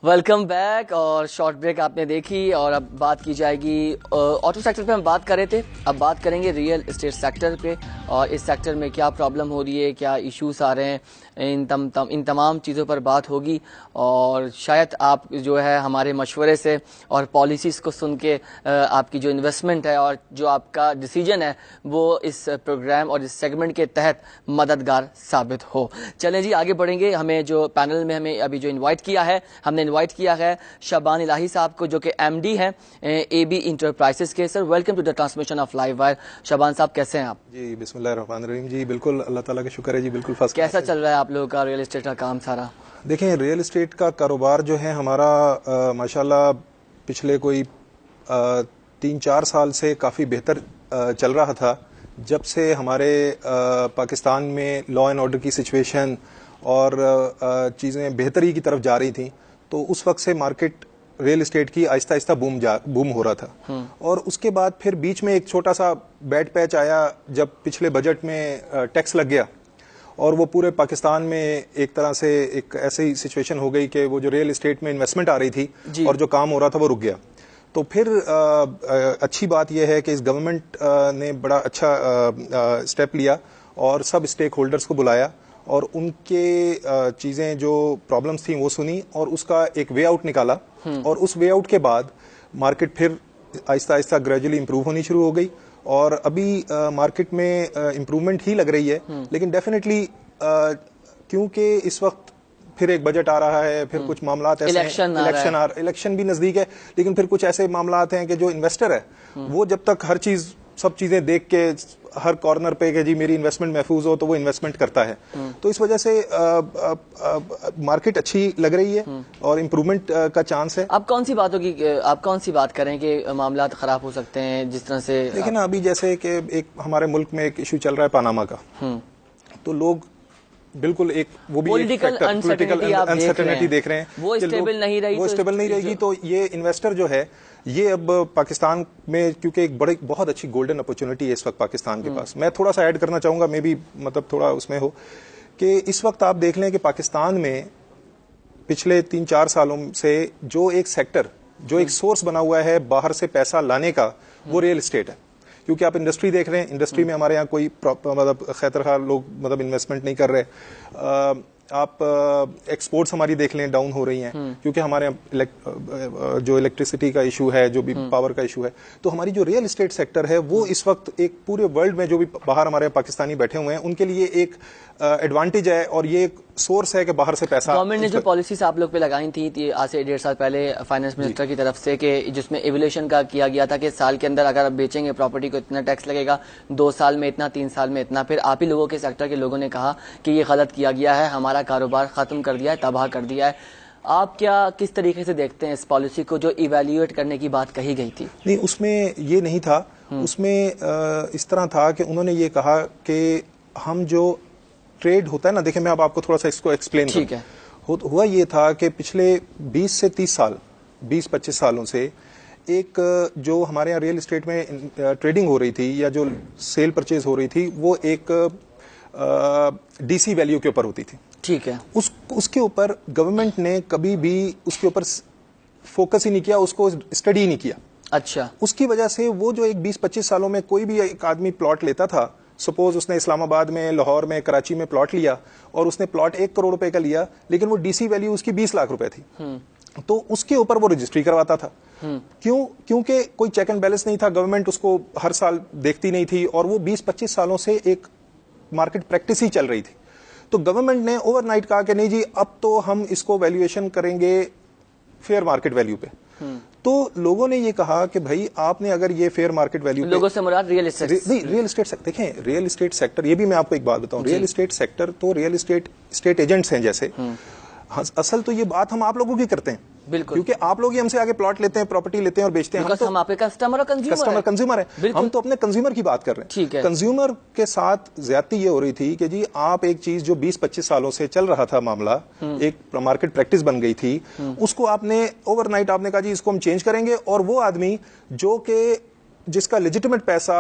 Welcome back. और short break आपने देखी और अब बात की जाएगी ऑटो सेक्टर पे हम बात कर रहे थे, अब बात करेंगे रियल एस्टेट सेक्टर पे और इस सेक्टर में क्या प्रॉब्लम हो रही है, क्या इश्यूज आ रहे हैं, इन तमाम चीज़ों पर बात होगी। और शायद आप जो है हमारे मशवरे से और पॉलिसीज़ को सुन के आपकी जो इन्वेस्टमेंट है और जो आपका डिसीजन है वो इस प्रोग्राम और इस सेगमेंट के तहत मददगार साबित हो। चलें जी आगे बढ़ेंगे। हमें जो पैनल में हमें अभी जो इन्वाइट किया है, हमने इनवाइट किया है शबान इलाही साहब को जो कि एमडी हैं एबी इंटरप्राइजेस के। Sir welcome to the transmission of live wire. Shaban साहब कैसे हैं आप? जी बिस्मिल्लाहिर्रहमानिर्रहीम। जी बिल्कुल, अल्लाह ताला का शुक्र है जी, बिल्कुल फर्स्ट। कैसा चल रहा है आप लोगों का रियल एस्टेट का काम सारा? देखें, रियल एस्टेट का कारोबार जो है हमारा माशाल्लाह पिछले कोई 3-4 साल से काफ़ी बेहतर चल रहा था। जब से हमारे पाकिस्तान में लॉ एंड ऑर्डर की सिचुएशन और चीज़ें बेहतरी की तरफ जा रही थी, तो उस वक्त से मार्केट रियल एस्टेट की आहिस्ता आहिस्ता बूम हो रहा था। और उसके बाद फिर बीच में एक छोटा सा बैड पैच आया जब पिछले बजट में टैक्स लग गया और वो पूरे पाकिस्तान में एक तरह से एक ऐसी सिचुएशन हो गई कि वो जो रियल एस्टेट में इन्वेस्टमेंट आ रही थी और जो काम हो रहा था वो रुक गया। तो फिर अच्छी बात यह है कि इस गवर्नमेंट ने बड़ा अच्छा स्टेप लिया और सब स्टेक होल्डर्स को बुलाया और उनके चीज़ें जो प्रॉब्लम्स थी वो सुनी और उसका एक वे आउट निकाला। और उस वे आउट के बाद मार्केट फिर आहिस्ता आहिस्ता ग्रेजुअली इंप्रूव होनी शुरू हो गई और अभी मार्केट में इम्प्रूवमेंट ही लग रही है। लेकिन डेफिनेटली क्योंकि इस वक्त फिर एक बजट आ रहा है, फिर कुछ मामला ऐसे इलेक्शन भी नजदीक है, लेकिन फिर कुछ ऐसे मामला हैं कि जो इन्वेस्टर है वो जब तक सब चीजें देख के हर कॉर्नर पे कि जी मेरी इन्वेस्टमेंट महफूज हो तो वो इन्वेस्टमेंट करता है। तो इस वजह से मार्केट अच्छी लग रही है और इम्प्रूवमेंट का चांस है। आप कौन सी बात करें कि मामला खराब हो सकते हैं जिस तरह से? देखिए ना, अभी जैसे कि एक हमारे मुल्क में एक इशू चल रहा है पनामा का, तो लोग बिल्कुल एक वो भी पॉलिटिकल अनसर्टेनिटी देख रहे हैं, वो स्टेबल नहीं रहेगी। तो ये इन्वेस्टर जो है ये अब पाकिस्तान में, क्योंकि एक बहुत अच्छी गोल्डन अपॉर्चुनिटी है इस वक्त पाकिस्तान के पास। मैं थोड़ा सा ऐड करना चाहूंगा, मे भी मतलब थोड़ा उसमें हो कि इस वक्त आप देख लें कि पाकिस्तान में पिछले 3-4 सालों से जो एक सेक्टर, जो एक सोर्स बना हुआ है बाहर से पैसा लाने का, वो रियल एस्टेट है। क्योंकि आप इंडस्ट्री देख रहे हैं, इंडस्ट्री में हमारे यहाँ कोई मतलब खैरखा लोग मतलब इन्वेस्टमेंट नहीं कर रहे। आप एक्सपोर्ट्स हमारी देख लें, डाउन हो रही हैं क्योंकि हमारे यहाँ जो इलेक्ट्रिसिटी का इशू है, जो भी पावर का इशू है। तो हमारी जो रियल एस्टेट सेक्टर है वो इस वक्त एक पूरे वर्ल्ड में जो भी बाहर हमारे पाकिस्तानी बैठे हुए हैं उनके लिए एक एडवांटेज है और ये एक सोर्स है कि बाहर से पैसा। गवर्नमेंट ने जो पॉलिसीज आप लोग पे लगाई थी आज से 1.5 साल पहले फाइनेंस मिनिस्टर की तरफ से, कि जिसमें एवल्यूशन का किया गया था कि साल के अंदर अगर आप बेचेंगे प्रॉपर्टी को इतना टैक्स लगेगा, 2 साल में इतना, 3 साल में इतना। फिर आप ही लोगों के सेक्टर के लोगों ने कहा कि ये गलत किया गया है, हमारा कारोबार खत्म कर दिया है, तबाह कर दिया है। आप किस तरीके से देखते हैं इस पॉलिसी को जो इवैल्यूएट करने की बात कही गई थी? नहीं, उसमें ये नहीं था। उसमें इस तरह था कि उन्होंने ये कहा कि हम जो ट्रेड होता है ना, देखिए मैं अब आपको थोड़ा सा इसको एक्सप्लेन ठीक है। हुआ ये था कि पिछले 20 से 30 साल, 20-25 सालों से एक जो हमारे यहाँ रियल एस्टेट में ट्रेडिंग हो रही थी या जो सेल परचेज हो रही थी वो एक डीसी वैल्यू के ऊपर होती थी। ठीक है। उसके ऊपर गवर्नमेंट ने कभी भी उसके ऊपर फोकस ही नहीं किया, उसको स्टडी ही नहीं किया। अच्छा। उसकी वजह से वो जो एक 20-25 सालों में कोई भी एक आदमी प्लॉट लेता था, सपोज उसने इस्लामाबाद में, लाहौर में, कराची में प्लॉट लिया और उसने प्लॉट 1 करोड़ रुपए का लिया, लेकिन वो डीसी वैल्यू उसकी 20 लाख रुपए थी, तो उसके ऊपर वो रजिस्ट्री करवाता था। क्योंकि कोई चेक एंड बैलेंस नहीं था, गवर्नमेंट उसको हर साल देखती नहीं थी और वो 20-25 सालों से एक मार्केट प्रैक्टिस ही चल रही थी। तो गवर्नमेंट ने ओवरनाइट कहा कि नहीं जी, अब तो हम इसको वैल्यूएशन करेंगे फेयर मार्केट वैल्यू पे। तो लोगों ने ये कहा कि भाई आपने अगर ये फेयर मार्केट वैल्यू, लोगों से मुराद रियल एस्टेट नहीं, रियल एस्टेट सेक्टर। देखें, रियल एस्टेट सेक्टर, ये भी मैं आपको एक बात बताऊं, रियल एस्टेट सेक्टर तो रियल एस्टेट एजेंट्स हैं जैसे। असल तो ये बात हम आप लोगों की करते हैं, बिल्कुल, क्योंकि आप लोग ही हमसे आगे प्लॉट लेते हैं, प्रॉपर्टी लेते हैं और बेचते हैं। हम आपके कस्टमर कंज्यूमर है, हम तो अपने कंज्यूमर की बात कर रहे हैं। ठीक है। कंज्यूमर के साथ ज्यादती ये हो रही थी कि जी आप एक चीज जो 20-25 सालों से चल रहा था मामला, एक मार्केट प्रैक्टिस बन गई थी, उसको आपने ओवरनाइट आपने कहा जी इसको हम चेंज करेंगे। और वो आदमी जो कि जिसका लेजिटिमेट पैसा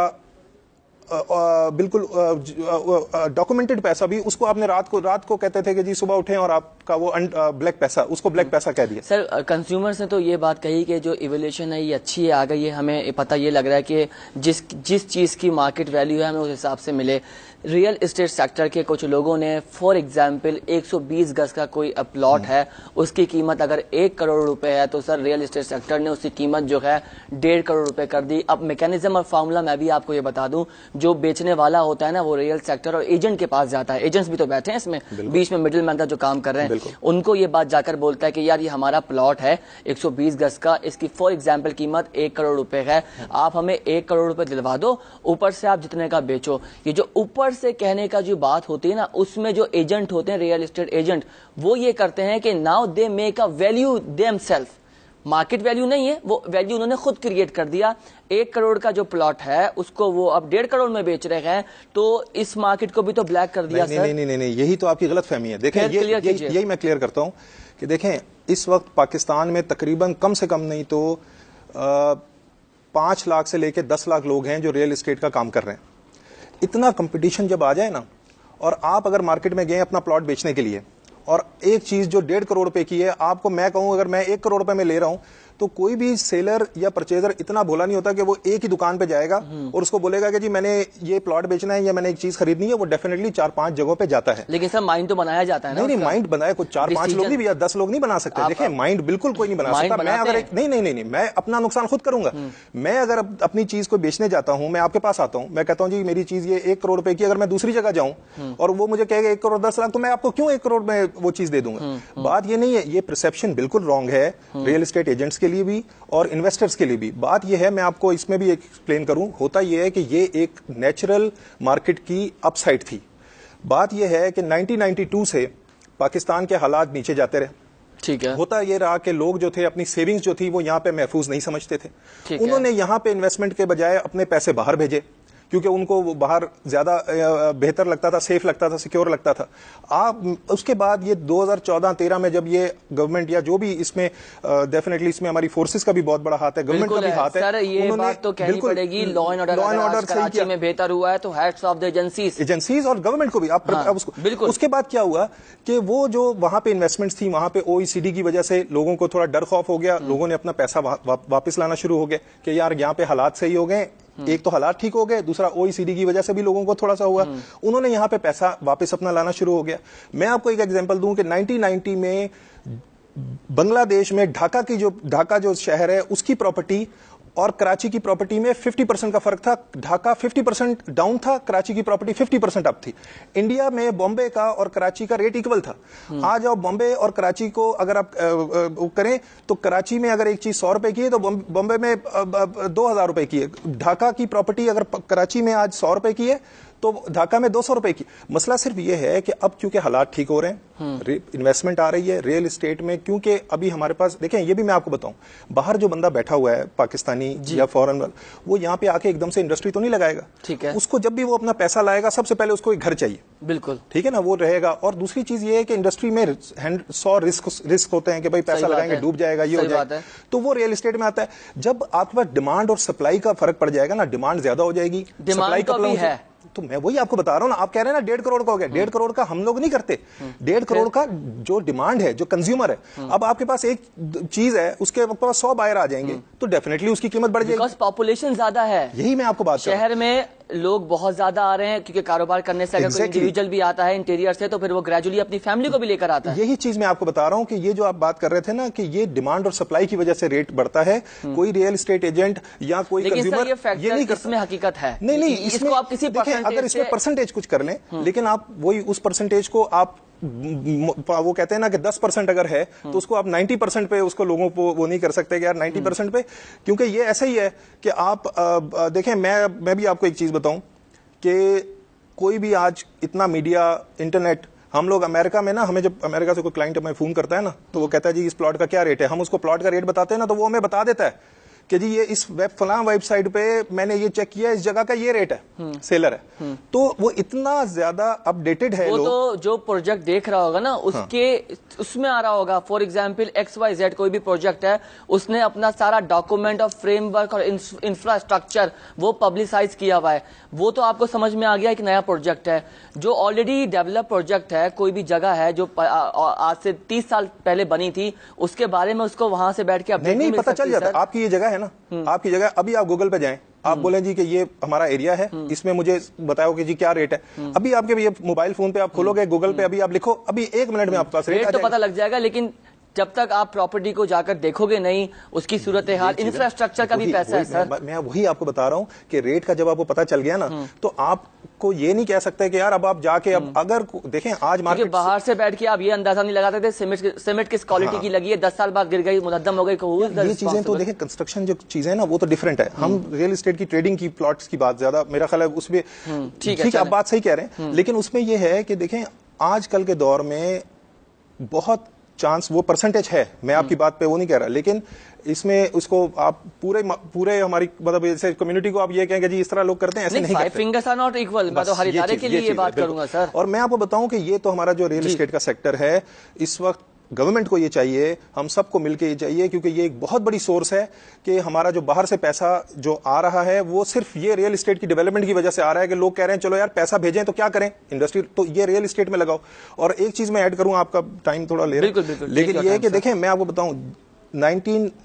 बिल्कुल डॉक्यूमेंटेड पैसा भी, उसको आपने रात को कहते थे कि जी सुबह उठें और आपका वो ब्लैक पैसा, उसको ब्लैक पैसा कह दिया। सर कंज्यूमर्स ने तो ये बात कही कि जो इवोल्यूशन है ये अच्छी है, आ गई है, हमें पता ये लग रहा है कि जिस चीज़ की मार्केट वैल्यू है हमें उस हिसाब से मिले। रियल एस्टेट सेक्टर के कुछ लोगों ने फॉर एग्जाम्पल 120 गज का कोई प्लॉट है, उसकी कीमत अगर 1 करोड़ रुपए है तो सर रियल एस्टेट सेक्टर ने उसकी कीमत जो है 1.5 करोड़ रुपए कर दी। अब मैकेनिज्म और फार्मूला मैं भी आपको ये बता दूं, जो बेचने वाला होता है ना वो रियल सेक्टर और एजेंट के पास जाता है, एजेंट्स भी तो बैठे हैं इसमें बीच में मिडिल मैन का जो काम कर रहे हैं, उनको ये बात जाकर बोलता है कि यार ये हमारा प्लॉट है 120 गज का, इसकी फॉर एग्जाम्पल कीमत 1 करोड़ रुपए है, आप हमें 1 करोड़ रुपए दिलवा दो, ऊपर से आप जितने का बेचो। ये जो ऊपर से कहने का जो बात होती है ना, उसमें जो एजेंट होते हैं रियल एस्टेट एजेंट, वो ये करते हैं कि now they make a value themselves, market value नहीं है, वो वैल्यू उन्होंने खुद क्रिएट कर दिया। 1 करोड़ का जो प्लॉट है उसको वो अब 1.5 करोड़ में बेच रहे हैं, तो इस मार्केट को भी तो ब्लैक कर दिया। नहीं, नहीं, नहीं, नहीं, यही तो आपकी गलत फहमी है। देखें यही मैं क्लियर करता हूं कि देखें इस वक्त पाकिस्तान में तकरीबन कम से कम नहीं तो 5 लाख से लेकर 10 लाख लोग हैं जो रियल एस्टेट का काम कर रहे हैं। इतना कंपटीशन जब आ जाए ना, और आप अगर मार्केट में गए अपना प्लॉट बेचने के लिए और एक चीज जो 1.5 करोड़ रुपए की है, आपको मैं कहूं अगर मैं 1 करोड़ रुपए में ले रहा हूं तो कोई भी सेलर या परचेजर इतना भोला नहीं होता कि वो एक ही दुकान पे जाएगा और उसको बोलेगा कि जी मैंने ये प्लॉट बेचना है या मैंने एक चीज खरीदनी है। वो डेफिनेटली 4-5 जगहों पे जाता है। लेकिन सर माइंड तो बनाया जाता है ना। नहीं, माइंड बनाया कोई 4-5 लोग नहीं या 10 लोग नहीं बना सकते। देखिए माइंड बिल्कुल कोई नहीं बना सकता। मैं अगर नहीं, मैं अपना नुकसान खुद करूंगा। मैं अगर अपनी चीज को बेचने जाता हूं, मैं आपके पास आता हूं, मैं कहता हूं जी मेरी चीज ये 1 करोड़ रुपए की, अगर मैं दूसरी जगह जाऊं और वो मुझे कहेगा 1 करोड़ 10 लाख, तो मैं आपको क्यों 1 करोड़ में वो चीज दे दूंगा। बात ये नहीं है, ये परसेप्शन बिल्कुल रॉन्ग है रियल एस्टेट एजेंट्स के लिए भी और इन्वेस्टर्स के लिए भी। बात यह है, मैं आपको इसमें भी एक्सप्लेन करूं, होता यह है कि ये एक नेचुरल मार्केट की अपसाइड थी। बात यह है कि 1992 से पाकिस्तान के हालात नीचे जाते रहे। ठीक है। होता यह रहा कि लोग जो थे अपनी सेविंग्स जो थी वो यहां पे महफूज नहीं समझते थे। उन्होंने यहां पे इन्वेस्टमेंट के बजाय अपने पैसे बाहर भेजे क्योंकि उनको बाहर ज्यादा बेहतर लगता था, सेफ लगता था, सिक्योर लगता था। उसके बाद ये 2014-13 में जब ये गवर्नमेंट या जो भी इसमें डेफिनेटली इसमें हमारी फोर्सेस का भी बहुत बड़ा हाथ है, गवर्नमेंट का भी हाथ है। सर ये बात तो कहनी पड़ेगी, लॉ एंड ऑर्डर कराची में बेहतर हुआ है तो हैट्स ऑफ द एजेंसीज और गवर्नमेंट को भी आप बिल्कुल। उसके बाद क्या हुआ कि वो जो वहां पे इन्वेस्टमेंट्स थी, वहां पे OECD की वजह से लोगों को थोड़ा डर खौफ हो गया, लोगों ने अपना पैसा वापस लाना शुरू हो गया कि यार यहाँ पे हालात सही हो गए। एक तो हालात ठीक हो गए, दूसरा OECD की वजह से भी लोगों को थोड़ा सा हुआ, उन्होंने यहां पे पैसा वापस अपना लाना शुरू हो गया। मैं आपको एक एग्जांपल दूं कि 1990 में बांग्लादेश में ढाका जो शहर है उसकी प्रॉपर्टी और कराची की प्रॉपर्टी में 50% का फर्क था। ढाका 50% डाउन था, कराची की प्रॉपर्टी 50% अप थी। इंडिया में बॉम्बे का और कराची का रेट इक्वल था। आज आप बॉम्बे और कराची को अगर आप करें तो कराची में अगर एक चीज 100 रुपए की है तो बॉम्बे में 2000 रुपए की है। ढाका की प्रॉपर्टी अगर कराची में आज 100 रुपए की है तो ढाका में 200 रुपए की। मसला सिर्फ ये है कि अब क्योंकि हालात ठीक हो रहे हैं, इन्वेस्टमेंट आ रही है रियल एस्टेट में, क्योंकि अभी हमारे पास देखें, ये भी मैं आपको बताऊं, बाहर जो बंदा बैठा हुआ है पाकिस्तानी या फॉरेन वाला, वो यहाँ पे आके एकदम से इंडस्ट्री तो नहीं लगाएगा। ठीक है। उसको जब भी वो अपना पैसा लाएगा सबसे पहले उसको एक घर चाहिए। बिल्कुल ठीक है ना, वो रहेगा। और दूसरी चीज ये है कि इंडस्ट्री में 100 रिस्क होते हैं कि भाई पैसा लगाएंगे डूब जाएगा, ये हो जाएगा, तो वो रियल एस्टेट में आता है। जब आपके पास डिमांड और सप्लाई का फर्क पड़ जाएगा ना, डिमांड ज्यादा हो जाएगी, सप्लाई का है, तो मैं वही आपको बता रहा हूं ना। आप कह रहे हैं ना 1.5 करोड़ का हो गया, 1.5 करोड़ का हम लोग नहीं करते। 1.5 करोड़ का जो डिमांड है, जो कंज्यूमर है, अब आपके पास एक चीज है, उसके पास 100 बायर आ जाएंगे तो डेफिनेटली उसकी कीमत बढ़ जाएगी। बिकॉज़ पॉपुलेशन ज्यादा है, यही मैं आपको बात शहर में लोग बहुत ज्यादा आ रहे हैं, क्योंकि कारोबार करने से अगर कोई इंडिविजुअल भी आता है इंटीरियर से तो फिर वो ग्रेजुअली अपनी फैमिली को भी लेकर आता है। यही चीज मैं आपको बता रहा हूं कि ये जो आप बात कर रहे थे ना कि ये डिमांड और सप्लाई की वजह से रेट बढ़ता है। कोई रियल एस्टेट एजेंट या कोई कंज्यूमर ये नहीं, इसमें हकीकत है। नहीं, इसको आप किसी अगर इसमें परसेंटेज कुछ कर लें, लेकिन आप वही उस परसेंटेज को आप वो कहते हैं ना कि 10% अगर है तो उसको आप 90% पे उसको लोगों को वो नहीं कर सकते कि यार 90% पे, क्योंकि ये ऐसा ही है कि आप देखें, मैं भी आपको एक चीज बताऊं कि कोई भी आज इतना मीडिया, इंटरनेट, हम लोग अमेरिका में ना, हमें जब अमेरिका से कोई क्लाइंट हमें फोन करता है ना तो वो कहता है जी इस प्लॉट का क्या रेट है, हम उसको प्लॉट का रेट बताते हैं ना तो वो हमें बता देता है कि जी ये इस फलां वेबसाइट पे मैंने ये चेक किया, इस जगह का ये रेट है, सेलर है। तो वो इतना ज्यादा अपडेटेड है। वो लोग तो जो प्रोजेक्ट देख रहा होगा ना उसके उसमें आ रहा होगा। फॉर एग्जाम्पल XYZ कोई भी प्रोजेक्ट है, उसने अपना सारा डॉक्यूमेंट और फ्रेमवर्क और इंफ्रास्ट्रक्चर वो पब्लिसाइज किया हुआ है। वो तो आपको समझ में आ गया कि नया प्रोजेक्ट है। जो ऑलरेडी डेवलप प्रोजेक्ट है, कोई भी जगह है जो आज से 30 साल पहले बनी थी, उसके बारे में उसको वहां से बैठ के अपडेट नहीं पता चल जाता। आपकी ये जगह है ना, आपकी जगह, अभी आप गूगल पे जाएं, आप बोलें जी कि ये हमारा एरिया है, इसमें मुझे बताओ कि जी क्या रेट है। अभी आपके ये मोबाइल फोन पे आप खोलोगे गूगल पे, अभी आप लिखो, अभी 1 मिनट में आपके पास रेट तो पता लग जाएगा। लेकिन जब तक आप प्रॉपर्टी को जाकर देखोगे नहीं, उसकी सूरत हाल, इंफ्रास्ट्रक्चर का भी पैसा है सर। मैं वही आपको बता रहा हूं कि रेट का जब आपको पता चल गया ना, तो आपको ये नहीं कह सकते कि यार अब आप जाके अब अगर देखें आज मार्केट बाहर से बैठ के आप ये अंदाजा नहीं लगाते थे सीमेंट किस क्वालिटी की लगी है, 10 साल बाद गिर गई, मुकद्दम हो गई। ये चीजें तो देखें, कंस्ट्रक्शन जो चीजें है ना वो तो डिफरेंट है। हम रियल एस्टेट की ट्रेडिंग की, प्लॉट्स की बात ज्यादा मेरा ख्याल है उसमें ठीक है, आप बात सही कह रहे हैं। लेकिन उसमें यह है कि देखें आजकल के दौर में बहुत चांस, वो परसेंटेज है, मैं आपकी बात पे वो नहीं कह रहा, लेकिन इसमें उसको आप पूरे हमारी मतलब जैसे कम्युनिटी को आप ये कहेंगे जी इस तरह लोग करते हैं, ऐसे नहीं करते। Fingers are not equal. मैं तो हरितारे के लिए ये बात करूंगा सर। और मैं आपको बताऊं कि ये तो हमारा जो रियल एस्टेट का सेक्टर है इस वक्त, गवर्नमेंट को ये चाहिए, हम सबको मिलकर ये चाहिए, क्योंकि ये एक बहुत बड़ी सोर्स है कि हमारा जो बाहर से पैसा जो आ रहा है वो सिर्फ ये रियल एस्टेट की डेवलपमेंट की वजह से आ रहा है कि लोग कह रहे हैं चलो यार पैसा भेजें तो क्या करें, इंडस्ट्री तो ये रियल एस्टेट में लगाओ। और एक चीज मैं ऐड करूं, आपका टाइम थोड़ा ले रहा है, लेकिन ये है कि देखें मैं आपको बताऊं,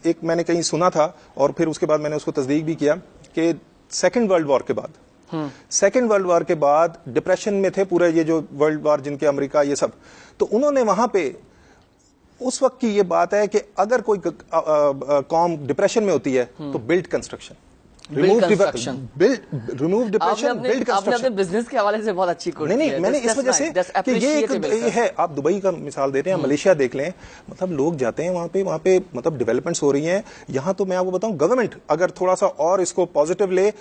एक मैंने कहीं सुना था और फिर उसके बाद मैंने उसको तस्दीक भी किया कि सेकेंड वर्ल्ड वॉर के बाद डिप्रेशन में थे पूरे ये जो वर्ल्ड वॉर जिनके अमेरिका ये सब, तो उन्होंने वहां पे उस वक्त की ये बात है कि अगर कोई कौम डिप्रेशन में होती है तो build construction, remove depression, build construction. आपने अपने बिजनेस के हवाले से बहुत अच्छी कोशिश नहीं मैंने इस वजह से कि ये है, आप दुबई का मिसाल देते हैं, मलेशिया देख लें, मतलब लोग जाते हैं वहां पे मतलब डेवलपमेंट्स हो रही हैं। यहाँ तो मैं आपको बताऊं, गवर्नमेंट अगर थोड़ा सा और इसको पॉजिटिव ले,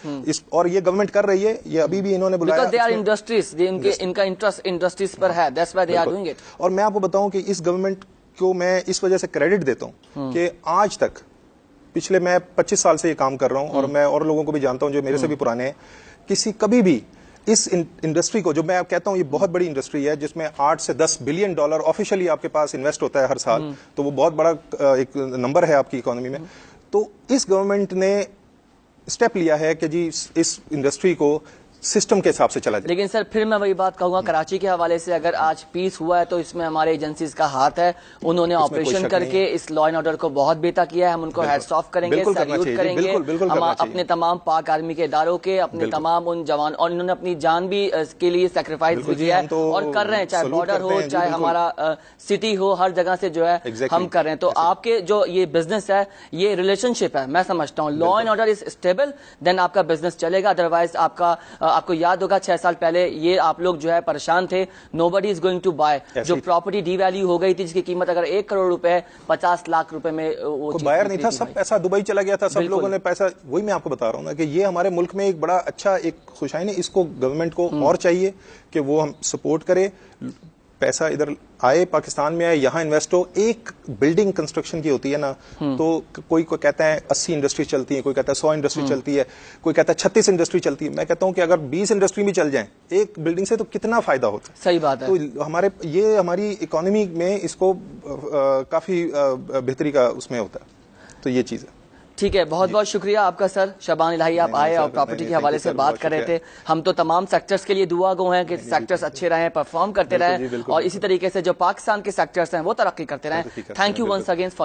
और ये गवर्नमेंट कर रही है, ये अभी भी इन्होंने बुलाया, दे आर इंडस्ट्रीज, इनका इंटरेस्ट इंडस्ट्रीज पर है, that's why they are doing it. और मैं आपको बताऊं कि इस गवर्नमेंट को मैं इस वजह से क्रेडिट देता हूं कि आज तक, पिछले मैं 25 साल से ये काम कर रहा हूं और मैं और लोगों को भी जानता हूं जो मेरे से भी पुराने हैं, कभी भी इस इंडस्ट्री को, जो मैं कहता हूं ये बहुत बड़ी इंडस्ट्री है जिसमें 8 से 10 बिलियन डॉलर ऑफिशियली आपके पास इन्वेस्ट होता है हर साल, तो वो बहुत बड़ा एक नंबर है आपकी इकोनॉमी में। तो इस गवर्नमेंट ने स्टेप लिया है कि जी इस इंडस्ट्री को सिस्टम के हिसाब से चला जाए। लेकिन सर फिर मैं वही बात कहूंगा, कराची के हवाले से अगर आज पीस हुआ है तो इसमें हमारे एजेंसीज का हाथ है। उन्होंने ऑपरेशन करके इस लॉ एंड ऑर्डर को बहुत बेहतर किया है, हम उनको हैट्स ऑफ करेंगे, सैल्यूट करेंगे। हम अपने तमाम पाक आर्मी के इदारों के, अपने तमाम उन जवान, और इन्होंने अपनी जान भी के लिए सेक्रीफाइस भी किया है और कर रहे हैं, चाहे बॉर्डर हो चाहे हमारा सिटी हो, हर जगह से जो है हम कर रहे हैं। तो आपके जो ये बिजनेस है, ये रिलेशनशिप है, मैं समझता हूँ law and order is stable, then आपका बिजनेस चलेगा। अदरवाइज आपको याद होगा 6 साल पहले ये आप लोग जो है परेशान थे, nobody is going to buy. जो प्रॉपर्टी डीवैल्यू हो गई थी जिसकी कीमत अगर 1 करोड़ रुपए 50 लाख रुपए में वो बायर नहीं था, सब पैसा दुबई चला गया था, सब लोगों ने पैसा, वही मैं आपको बता रहा हूँ ना कि ये हमारे मुल्क में एक बड़ा अच्छा एक खुशहाली है। इसको गवर्नमेंट को और चाहिए कि वो हम सपोर्ट करे, पैसा इधर आए, पाकिस्तान में आए, यहाँ इन्वेस्ट हो। एक बिल्डिंग कंस्ट्रक्शन की होती है ना, तो कोई कहता है 80 इंडस्ट्री चलती है, कोई कहता है 100 इंडस्ट्री चलती है, कोई कहता है 36 इंडस्ट्री चलती है। मैं कहता हूं कि अगर 20 इंडस्ट्री भी चल जाएं एक बिल्डिंग से तो कितना फायदा होता है। सही बात है। तो हमारी इकोनॉमी में इसको काफी बेहतरी का उसमें होता है। तो ये चीज है। ठीक है, बहुत बहुत शुक्रिया आपका सर शबान इलाही, आप आए और प्रॉपर्टी के हवाले से बात कर रहे थे। हम तो तमाम सेक्टर्स के लिए दुआ गो हैं कि सेक्टर्स अच्छे रहें, परफॉर्म करते रहें और इसी तरीके से जो पाकिस्तान के सेक्टर्स हैं वो तरक्की करते रहें। Thank you once again for